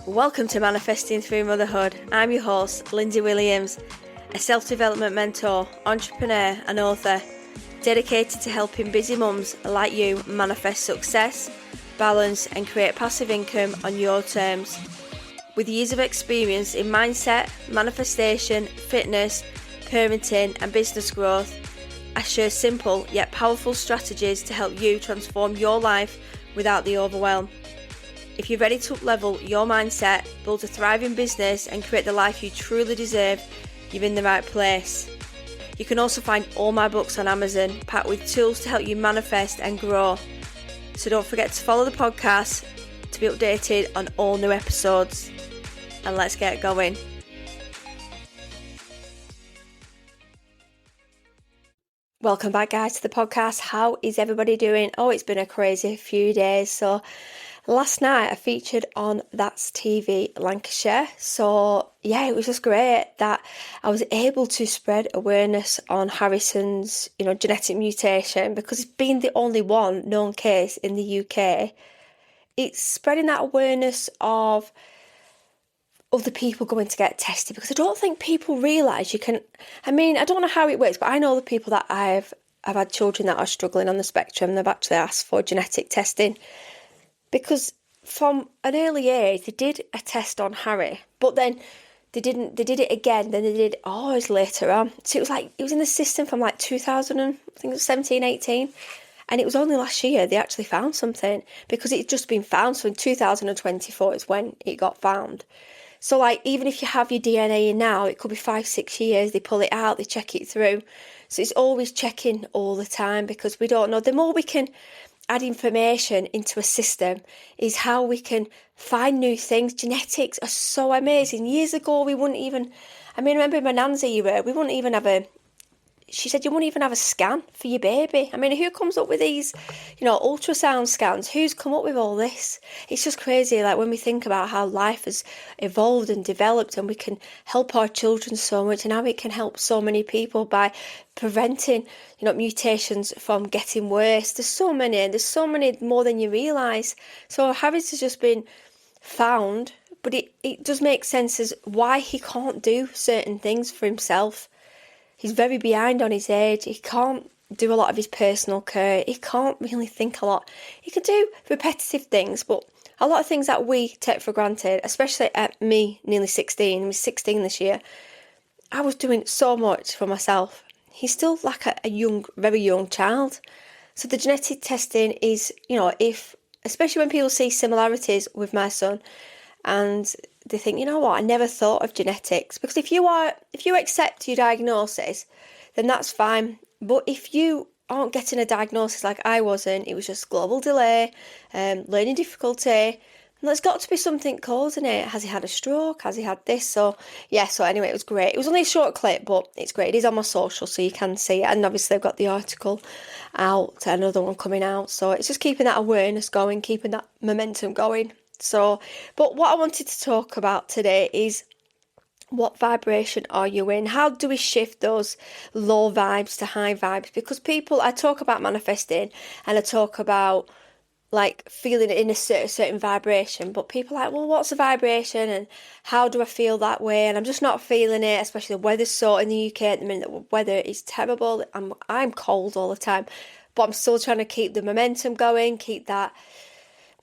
Welcome to Manifesting Through Motherhood. I'm your host, Lindsay Williams, a self-development mentor, entrepreneur and author, dedicated to helping busy mums like you manifest success, balance and create passive income on your terms. With years of experience in mindset, manifestation, fitness, parenting and business growth, I share simple yet powerful strategies to help you transform your life without the overwhelm. If you're ready to up-level your mindset, build a thriving business and create the life you truly deserve, you're in the right place. You can also find all my books on Amazon, packed with tools to help you manifest and grow. So don't forget to follow the podcast to be updated on all new episodes. And let's get going. Welcome back, guys, to the podcast. How is everybody doing? Oh, it's been a crazy few days. So last night I featured on That's TV Lancashire. So yeah, it was just great that I was able to spread awareness on Harrison's, genetic mutation, because it's been the only one known case in the UK. It's spreading that awareness of other people going to get tested, because I don't think people realise you can. I don't know how it works, but I know the people that I've had children that are struggling on the spectrum. They've actually asked for genetic testing, because from an early age they did a test on Harry, but then they did it again, then they did ours later on. So it was in the system from like 2000 and I think it was 17, 18. And it was only last year they actually found something, because it's just been found. So in 2024 is when it got found. So even if you have your DNA in now, it could be 5-6 years, they pull it out, they check it through. So it's always checking all the time, because we don't know. The more we can add information into a system is how we can find new things. Genetics are so amazing. Years ago, we wouldn't even, remember in my nan's era, we wouldn't even have she said you wouldn't even have a scan for your baby. Who comes up with these, ultrasound scans? Who's come up with all this? It's just crazy, when we think about how life has evolved and developed, and we can help our children so much, and how it can help so many people by preventing, mutations from getting worse. There's so many more than you realise. So Harry's has just been found, but it does make sense as why he can't do certain things for himself. He's very behind on his age. He can't do a lot of his personal care. He can't really think a lot. He can do repetitive things, but a lot of things that we take for granted, especially at me, nearly 16. I was 16 this year. I was doing so much for myself. He's still like a very young child. So the genetic testing is, especially when people see similarities with my son, and they think, I never thought of genetics. Because if you accept your diagnosis, then that's fine. But if you aren't getting a diagnosis like I wasn't, it was just global delay, learning difficulty, and there's got to be something causing it. Has he had a stroke? Has he had this? So anyway, it was great. It was only a short clip, but it's great. It is on my social, so you can see it. And obviously I've got the article out, another one coming out. So it's just keeping that awareness going, keeping that momentum going. But what I wanted to talk about today is, what vibration are you in? How do we shift those low vibes to high vibes? Because I talk about manifesting, and I talk about feeling in a certain vibration, but people are like, well, what's a vibration and how do I feel that way? And I'm just not feeling it, especially the weather's so in the UK at the minute. The weather is terrible. I'm cold all the time, but I'm still trying to keep the momentum going, keep that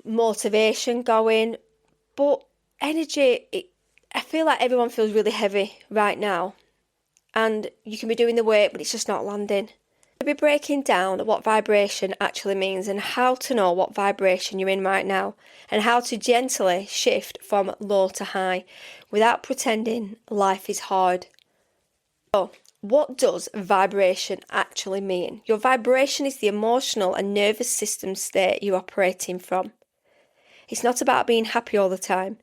motivation going. But energy, I feel like everyone feels really heavy right now, and you can be doing the work, but it's just not landing. We'll be breaking down what vibration actually means, and how to know what vibration you're in right now, and how to gently shift from low to high without pretending life is hard. So, what does vibration actually mean? Your vibration is the emotional and nervous system state you're operating from. It's not about being happy all the time.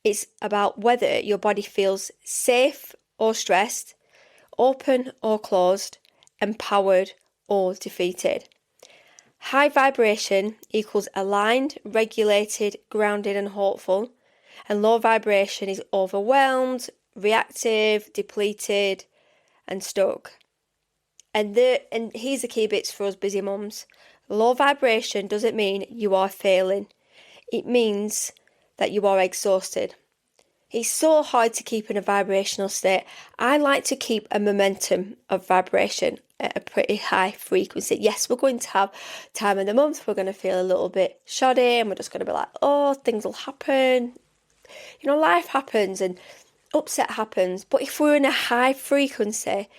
It's about whether your body feels safe or stressed, open or closed, empowered or defeated. High vibration equals aligned, regulated, grounded and hopeful. And low vibration is overwhelmed, reactive, depleted and stuck. And here's the key bits for us busy mums. Low vibration doesn't mean you are failing. It means that you are exhausted. It's so hard to keep in a vibrational state. I like to keep a momentum of vibration at a pretty high frequency. Yes, we're going to have time of the month, we're going to feel a little bit shoddy, and we're just going to be like, oh, things will happen. Life happens and upset happens. But if we're in a high frequency,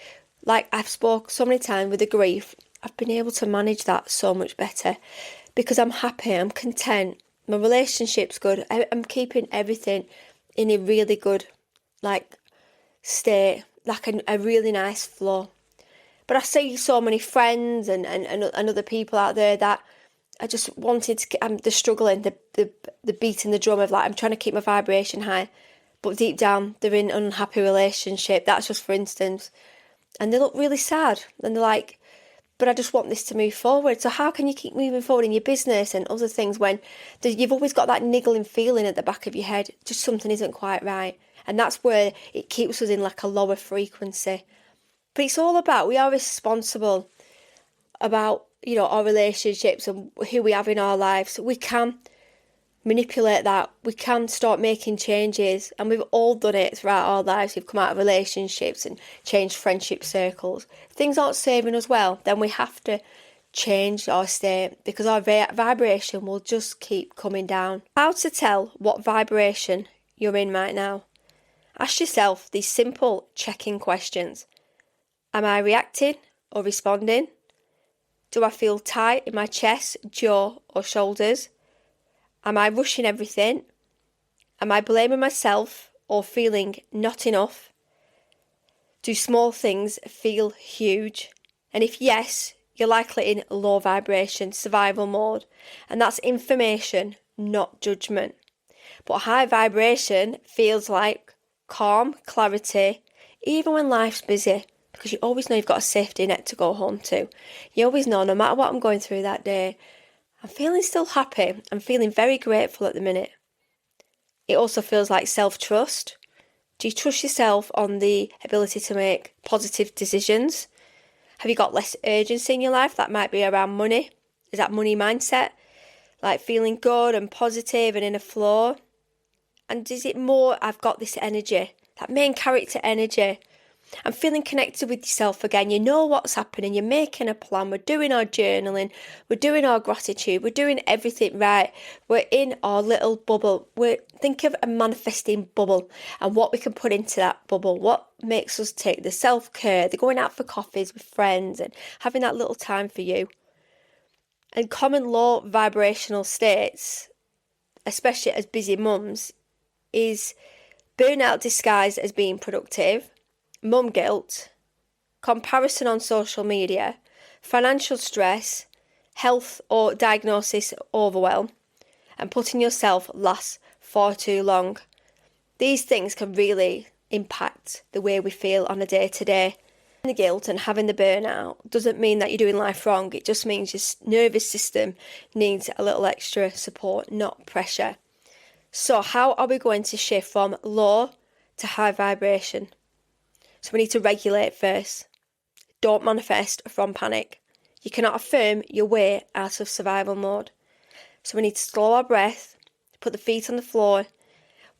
like I've spoke so many times with the grief, I've been able to manage that so much better because I'm happy, I'm content, my relationship's good, I'm keeping everything in a really good state, like a really nice flow. But I see so many friends and other people out there that I just wanted to, they're struggling, the beating the drum of I'm trying to keep my vibration high, but deep down they're in an unhappy relationship. That's just for instance. And they look really sad and they're like, but I just want this to move forward. So how can you keep moving forward in your business and other things when you've always got that niggling feeling at the back of your head, just something isn't quite right? And that's where it keeps us in a lower frequency. But it's all about, we are responsible about, our relationships and who we have in our lives. We can manipulate that. We can start making changes, and we've all done it throughout our lives. We've come out of relationships and changed friendship circles. If things aren't serving us well, then we have to change our state because our vibration will just keep coming down. How to tell what vibration you're in right now? Ask yourself these simple check-in questions. Am I reacting or responding? Do I feel tight in my chest, jaw or shoulders? Am I rushing everything? Am I blaming myself or feeling not enough? Do small things feel huge? And if yes, you're likely in low vibration, survival mode. And that's information, not judgment. But high vibration feels like calm, clarity, even when life's busy. Because you always know you've got a safety net to go home to. You always know, no matter what I'm going through that day, I'm feeling still happy. I'm feeling very grateful at the minute. It also feels like self-trust. Do you trust yourself on the ability to make positive decisions? Have you got less urgency in your life? That might be around money. Is that money mindset? Like feeling good and positive and in a flow? And is it more, I've got this energy, that main character energy? I'm feeling connected with yourself again. You know what's happening. You're making a plan. We're doing our journaling. We're doing our gratitude. We're doing everything right. We're in our little bubble. Think of a manifesting bubble and what we can put into that bubble. What makes us take the self-care, the going out for coffees with friends and having that little time for you. And common low vibrational states, especially as busy mums, is burnout disguised as being productive, mum guilt, comparison on social media, financial stress, health or diagnosis overwhelm, and putting yourself last for too long. These things can really impact the way we feel on a day-to-day. The guilt and having the burnout doesn't mean that you're doing life wrong. It just means your nervous system needs a little extra support, not pressure. So how are we going to shift from low to high vibration? So we need to regulate first. Don't manifest from panic. You cannot affirm your way out of survival mode. So we need to slow our breath, put the feet on the floor,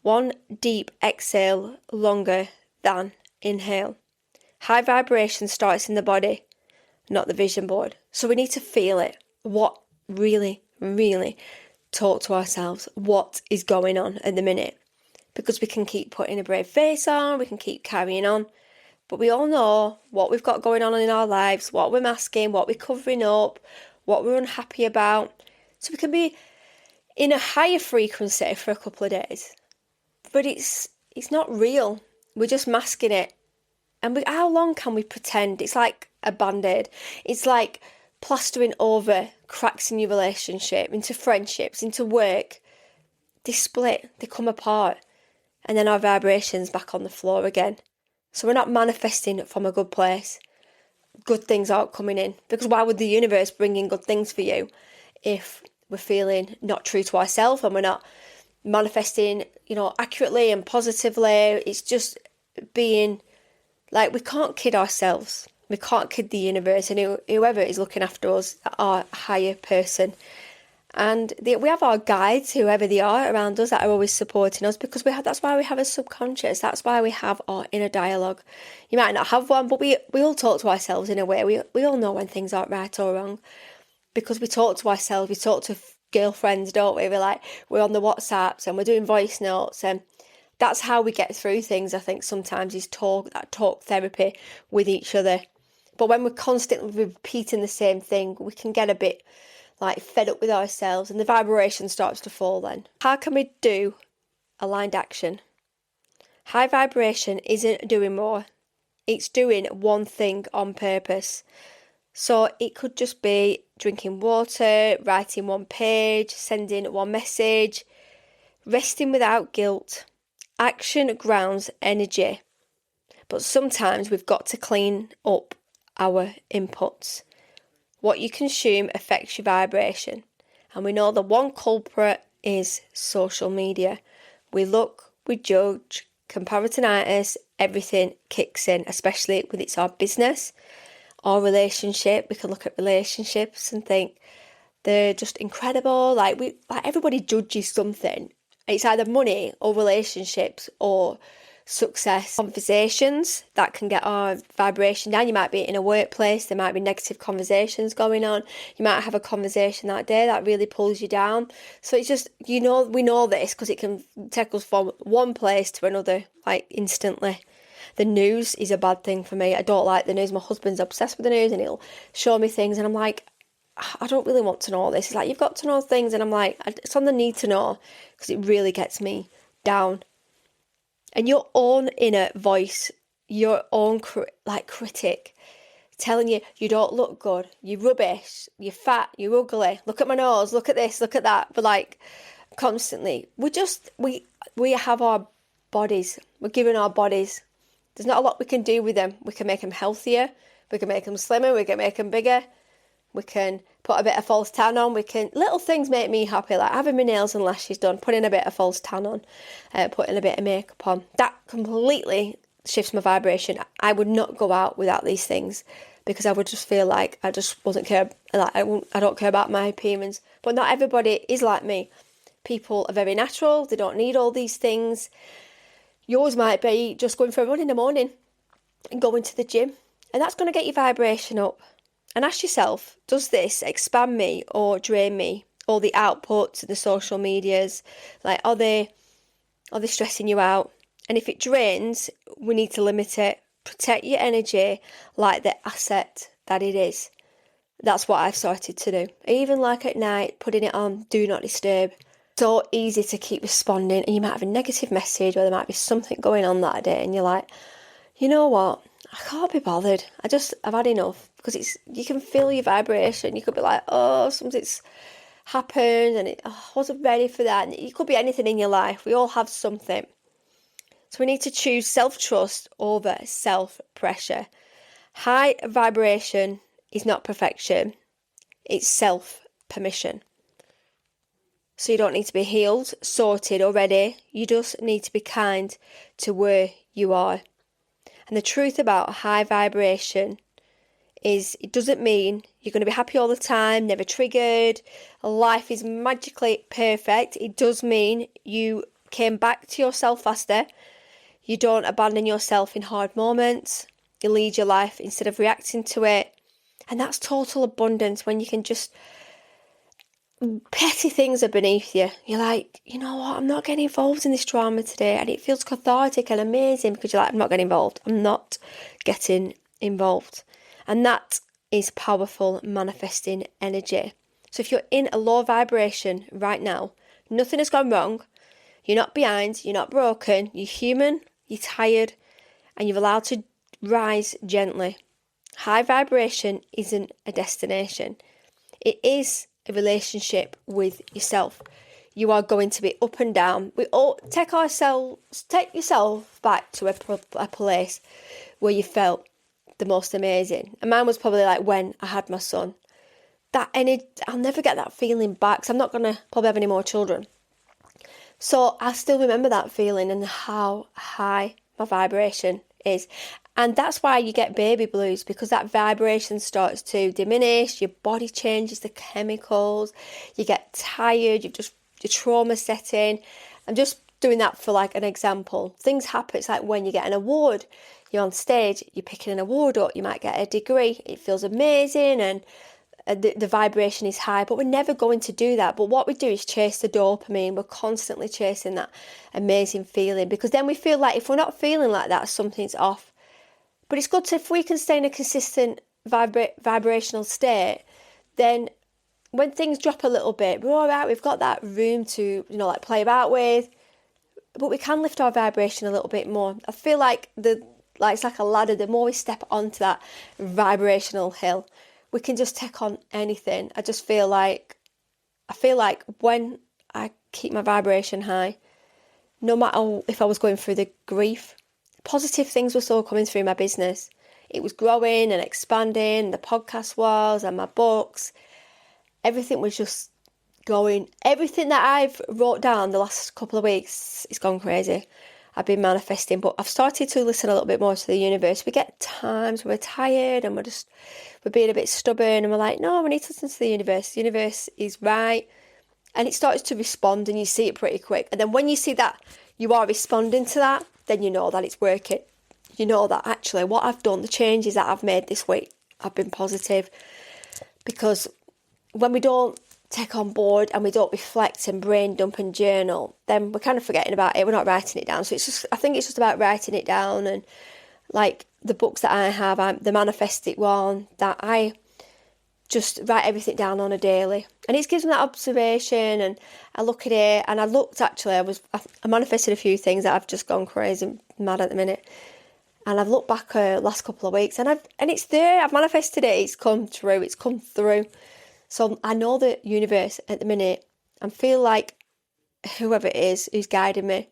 one deep exhale longer than inhale. High vibration starts in the body, not the vision board. So we need to feel it. What really, really talk to ourselves. What is going on at the minute? Because we can keep putting a brave face on, we can keep carrying on. But we all know what we've got going on in our lives, what we're masking, what we're covering up, what we're unhappy about. So we can be in a higher frequency for a couple of days. But it's not real. We're just masking it. And how long can we pretend? It's like a band-aid. It's like plastering over cracks in your relationship, into friendships, into work. They split, they come apart. And then our vibration's back on the floor again. So we're not manifesting from a good place. Good things aren't coming in. Because why would the universe bring in good things for you if we're feeling not true to ourselves and we're not manifesting, accurately and positively? It's just being like, we can't kid ourselves. We can't kid the universe and whoever is looking after us, our higher person. And we have our guides, whoever they are around us, that are always supporting us, because that's why we have a subconscious. That's why we have our inner dialogue. You might not have one, but we all talk to ourselves in a way. We all know when things aren't right or wrong, because we talk to ourselves. We talk to girlfriends, don't we? We're on the WhatsApps and we're doing voice notes, and that's how we get through things. I think sometimes is talk therapy with each other. But when we're constantly repeating the same thing, we can get a bit fed up with ourselves, and the vibration starts to fall then. How can we do aligned action? High vibration isn't doing more. It's doing one thing on purpose. So it could just be drinking water, writing one page, sending one message, resting without guilt. Action grounds energy. But sometimes we've got to clean up our inputs. What you consume affects your vibration. And we know the one culprit is social media. We look, we judge, comparisonitis, everything kicks in, especially when it's our business or relationship. We can look at relationships and think they're just incredible. Everybody judges something. It's either money or relationships or success. Conversations that can get our vibration down. You might be in a workplace, there might be negative conversations going on. You might have a conversation that day that really pulls you down. So it's just, we know this because it can take us from one place to another, instantly. The news is a bad thing for me. I don't like the news. My husband's obsessed with the news and he'll show me things and I'm like, I don't really want to know this. It's you've got to know things, and I'm like, it's on the need to know, because it really gets me down. And your own inner voice, your own critic, telling you don't look good, you're rubbish, you're fat, you're ugly, look at my nose, look at this, look at that. But constantly, we have our bodies, we're given our bodies. There's not a lot we can do with them. We can make them healthier, we can make them slimmer, we can make them bigger, we can put a bit of false tan on. Little things make me happy, like having my nails and lashes done, putting a bit of false tan on, putting a bit of makeup on. That completely shifts my vibration. I would not go out without these things, because I would just feel like I just wasn't care. I don't care about my appearance. But not everybody is like me. People are very natural. They don't need all these things. Yours might be just going for a run in the morning and going to the gym, and that's going to get your vibration up. And ask yourself, does this expand me or drain me? All the outputs and the social medias, are they stressing you out? And if it drains, we need to limit it. Protect your energy like the asset that it is. That's what I've started to do. Even at night, putting it on do not disturb. So easy to keep responding, and you might have a negative message, or there might be something going on that day, and you're like, you know what? I can't be bothered. I've had enough, because you can feel your vibration. You could be like, oh, something's happened and I wasn't ready for that. And it could be anything in your life. We all have something. So we need to choose self-trust over self-pressure. High vibration is not perfection. It's self-permission. So you don't need to be healed, sorted or ready. You just need to be kind to where you are. And the truth about high vibration is it doesn't mean you're going to be happy all the time, never triggered, life is magically perfect. It does mean you came back to yourself faster. You don't abandon yourself in hard moments. You lead your life instead of reacting to it. And that's total abundance, when you can just, petty things are beneath you. You're like, you know what, I'm not getting involved in this drama today. And it feels cathartic and amazing, because you're like, I'm not getting involved. I'm not getting involved. And that is powerful manifesting energy. So if you're in a low vibration right now, nothing has gone wrong. You're not behind, you're not broken, you're human, you're tired, and you're allowed to rise gently. High vibration isn't a destination. It is a relationship with yourself. You are going to be up and down. We all take yourself back to a place where you felt the most amazing. And mine was probably when I had my son. That energy, I'll never get that feeling back, because I'm not going to probably have any more children. So I still remember that feeling and how high my vibration is. And that's why you get baby blues, because that vibration starts to diminish, your body changes the chemicals, you get tired, your trauma set in. I'm just doing that for like an example. Things happen, it's like when you get an award, you're on stage, you're picking an award up, you might get a degree, it feels amazing and the vibration is high, but we're never going to do that. But what we do is chase the dopamine. We're constantly chasing that amazing feeling, because then we feel like if we're not feeling like that, something's off. But it's good to, if we can stay in a consistent vibrational state, then when things drop a little bit, we're all right. We've got that room to, like play about with, but we can lift our vibration a little bit more. I feel like it's like a ladder. The more we step onto that vibrational hill, we can just take on anything. I feel like when I keep my vibration high, no matter if I was going through the grief, positive things were still coming through my business. It was growing and expanding, the podcast was, and my books. Everything was just going. Everything that I've wrote down the last couple of weeks, it's gone crazy. I've been manifesting, but I've started to listen a little bit more to the universe. We get times where we're tired and we're being a bit stubborn, and we're like, no, we need to listen to the universe. The universe is right. And it starts to respond, and you see it pretty quick. And then when you see that you are responding to that, then you know that it's working. You know that actually what I've done, the changes that I've made this week, have been positive. Because when we don't take on board and we don't reflect and brain dump and journal, then we're kind of forgetting about it. We're not writing it down. So I think it's just about writing it down. And like the books that I have, the Manifest It one, that I just write everything down on a daily. And it gives me that observation, and I look at it, and I manifested a few things that I've just gone crazy mad at the minute. And I've looked back last couple of weeks, and it's there. I've manifested it. It's come true. It's come through. So I know the universe at the minute, and feel like whoever it is who's guiding me,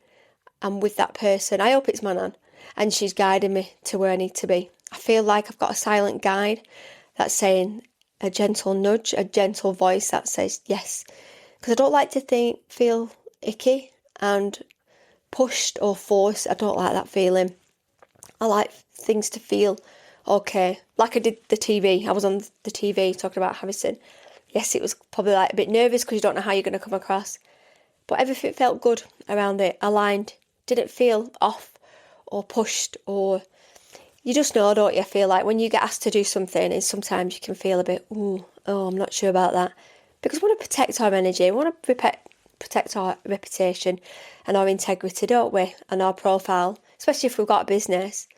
I'm with that person. I hope it's my nan, and she's guiding me to where I need to be. I feel like I've got a silent guide that's saying a gentle nudge, a gentle voice that says yes. Because I don't like to feel icky and pushed or forced. I don't like that feeling. I like things to feel okay. Like I did the TV. I was on the TV talking about Harrison. Yes, it was probably like a bit nervous because you don't know how you're going to come across. But everything felt good around it, aligned. Didn't feel off or pushed, or you just know, don't you? I feel like when you get asked to do something, and sometimes you can feel a bit, I'm not sure about that. Because we want to protect our energy. We want to protect our reputation and our integrity, don't we? And our profile, especially if we've got a business.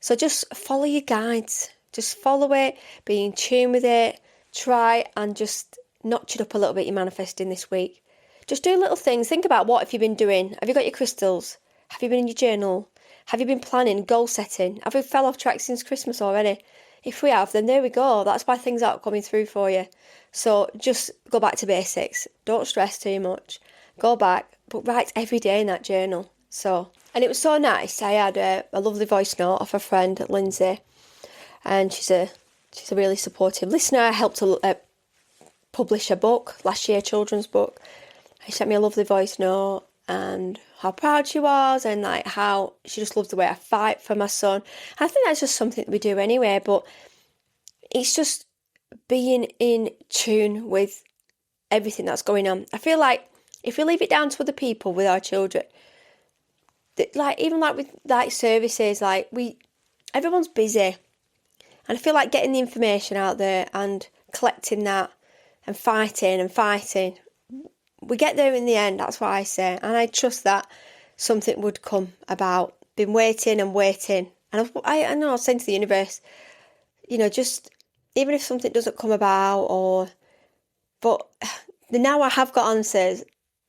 So just follow your guides. Just follow it, be in tune with it. Try and just notch it up a little bit, you're manifesting this week. Just do little things. Think about what have you been doing. Have you got your crystals? Have you been in your journal? Have you been planning, goal setting? Have we fell off track since Christmas already? If we have, then there we go. That's why things aren't coming through for you. So just go back to basics. Don't stress too much. Go back, but write every day in that journal. And it was so nice. I had a lovely voice note off a friend, Lindsay, and she's a really supportive listener. I helped her publish a book last year, a children's book. She sent me a lovely voice note and how proud she was, and like how she just loves the way I fight for my son. I think that's just something that we do anyway, but it's just being in tune with everything that's going on. I feel like if we leave it down to other people with our children, even with services, everyone's busy. And I feel like getting the information out there and collecting that and fighting, we get there in the end, that's what I say. And I trust that something would come about. Been waiting. And I know I was saying to the universe, just even if something doesn't come about but now I have got answers,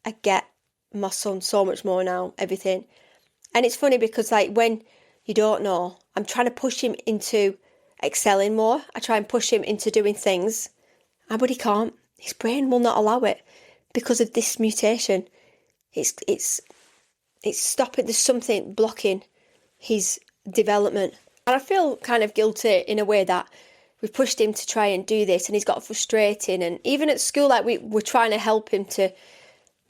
I get my son so much more now, everything. And it's funny because when you don't know, I'm trying to push him into excelling more. I try and push him into doing things, but he can't. His brain will not allow it because of this mutation. It's stopping. There's something blocking his development, and I feel kind of guilty in a way that we've pushed him to try and do this, and he's got frustrating. And even at school, we're trying to help him to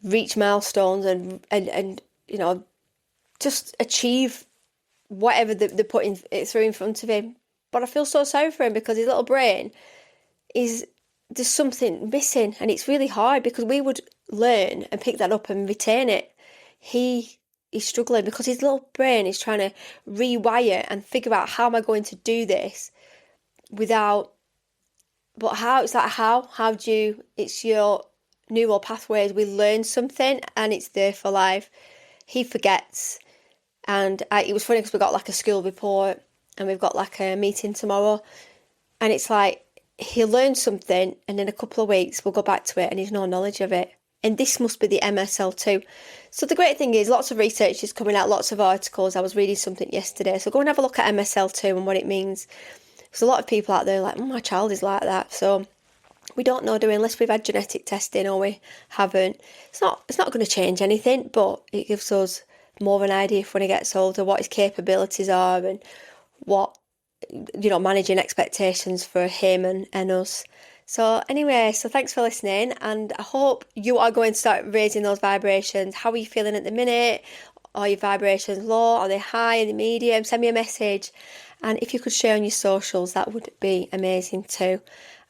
reach milestones and just achieve whatever they're putting it through in front of him. But I feel so sorry for him because his little brain there's something missing, and it's really hard because we would learn and pick that up and retain it. He's struggling because his little brain is trying to rewire and figure out, how am I going to do this without, but how, it's like how do you, it's your neural pathways. We learn something and it's there for life. He forgets. And it was funny because we got like a school report and we've got like a meeting tomorrow, and it's like he'll learn something and in a couple of weeks we'll go back to it and he's no knowledge of it. And this must be the MSL2. So the great thing is lots of research is coming out, lots of articles. I was reading something yesterday. So go and have a look at MSL2 and what it means. There's a lot of people out there like, my child is like that. So we don't know, do we, unless we've had genetic testing or we haven't. It's not going to change anything, but it gives us more of an idea if when he gets older what his capabilities are and what, managing expectations for him and us. So anyway, thanks for listening, and I hope you are going to start raising those vibrations. How are you feeling at the minute? Are your vibrations low? Are they high? Are they medium? Send me a message, and if you could share on your socials, that would be amazing too.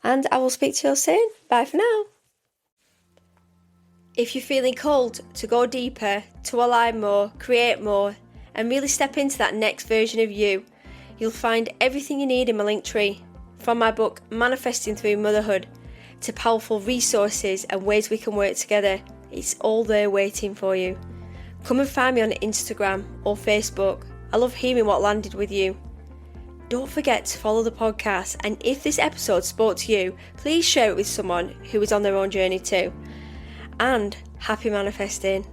And I will speak to you soon. Bye for now. If you're feeling called to go deeper, to align more, create more, and really step into that next version of you, you'll find everything you need in my linktree. From my book, Manifesting Through Motherhood, to powerful resources and ways we can work together, it's all there waiting for you. Come and find me on Instagram or Facebook. I love hearing what landed with you. Don't forget to follow the podcast, and if this episode spoke to you, please share it with someone who is on their own journey too. And happy manifesting.